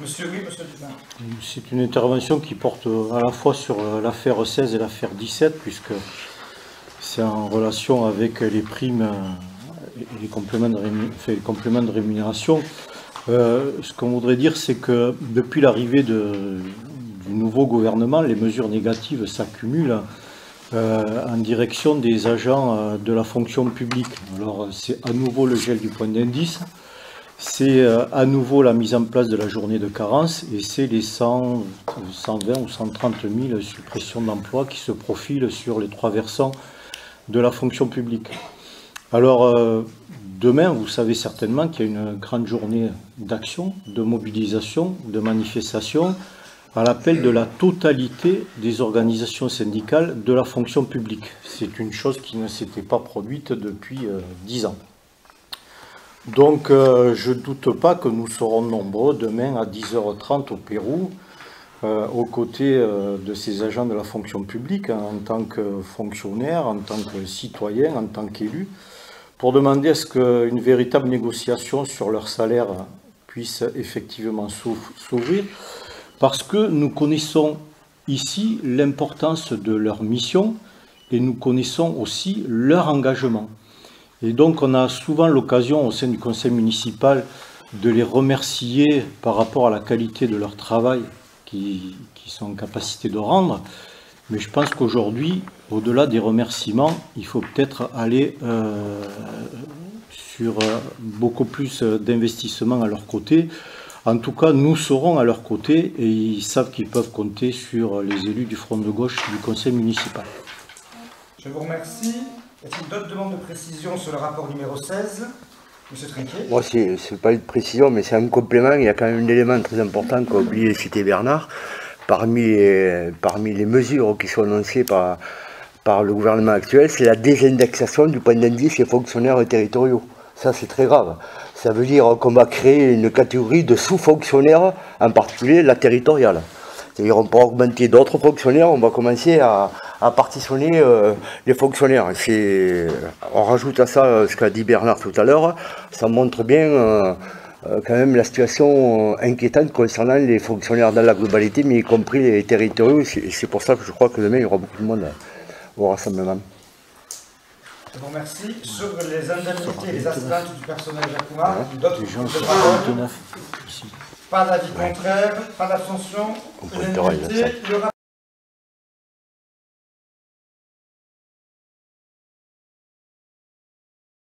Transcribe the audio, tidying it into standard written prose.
Monsieur Dupin. C'est une intervention qui porte à la fois sur l'affaire 16 et l'affaire 17, puisque c'est en relation avec les primes et les compléments de rémunération. Ce qu'on voudrait dire, c'est que depuis l'arrivée du nouveau gouvernement, les mesures négatives s'accumulent en direction des agents de la fonction publique. Alors c'est à nouveau le gel du point d'indice, c'est à nouveau la mise en place de la journée de carence et c'est les 120 ou 130 000 suppressions d'emplois qui se profilent sur les trois versants de la fonction publique. Alors demain, vous savez certainement qu'il y a une grande journée d'action, de mobilisation, de manifestation à l'appel de la totalité des organisations syndicales de la fonction publique. C'est une chose qui ne s'était pas produite depuis 10 ans. Donc je ne doute pas que nous serons nombreux demain à 10h30 au Pérou, aux côtés de ces agents de la fonction publique, hein, en tant que fonctionnaires, en tant que citoyens, en tant qu'élus, pour demander à ce qu'une véritable négociation sur leur salaire puisse effectivement s'ouvrir, parce que nous connaissons ici l'importance de leur mission et nous connaissons aussi leur engagement. Et donc on a souvent l'occasion au sein du conseil municipal de les remercier par rapport à la qualité de leur travail qu'ils sont en capacité de rendre. Mais je pense qu'aujourd'hui, au-delà des remerciements, il faut peut-être aller sur beaucoup plus d'investissement à leur côté. En tout cas, nous serons à leur côté et ils savent qu'ils peuvent compter sur les élus du Front de gauche du conseil municipal. Je vous remercie. Y a-t-il d'autres demandes de précision sur le rapport numéro 16 ? Monsieur Trinquet. Moi, c'est pas une précision, mais c'est un complément. Il y a quand même un élément très important qu'a oublié de citer Bernard. Parmi les mesures qui sont annoncées par le gouvernement actuel, c'est la désindexation du point d'indice des fonctionnaires territoriaux. Ça, c'est très grave. Ça veut dire qu'on va créer une catégorie de sous-fonctionnaires, en particulier la territoriale. C'est-à-dire qu'on pourra augmenter d'autres fonctionnaires, on va commencer à partitionner les fonctionnaires. On rajoute à ça ce qu'a dit Bernard tout à l'heure, ça montre bien quand même la situation inquiétante concernant les fonctionnaires dans la globalité, mais y compris les territoriaux. C'est pour ça que je crois que demain, il y aura beaucoup de monde au rassemblement. Je vous remercie. Sur les indemnités et les astreintes du personnel Jacquemart, d'autres gens pas d'avis contraire, pas d'abstention.